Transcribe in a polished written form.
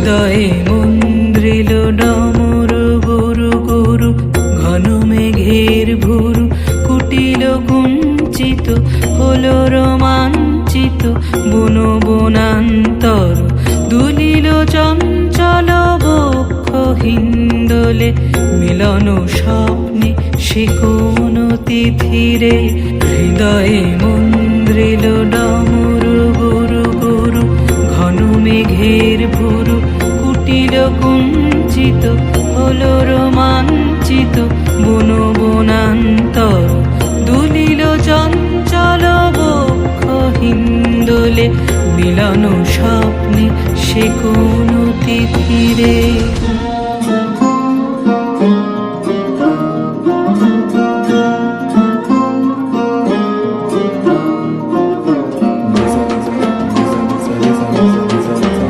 হৃদয়ে মন্দ্রিল ডমর গুরু গুরু, ঘন মেঘের ভুরু কুটিল কুঞ্চিত, হলো রোমাঞ্চিত বন বনান্তর। দুলিল চঞ্চল বক্ষ হিন্দোলে, মিলন স্বপ্নে সে কোন তিথিরে। হৃদয়ে মন্দ্রিল ডমর গুরু গুরু, ঘন মেঘের ভুরু কুটিল কুঞ্চিত, হলো রোমাঞ্চিত বন বনান্তর। দুলিল চঞ্চল বক্ষ হিন্দোলে, মিলন স্বপ্নে সে কোন তিথিরে।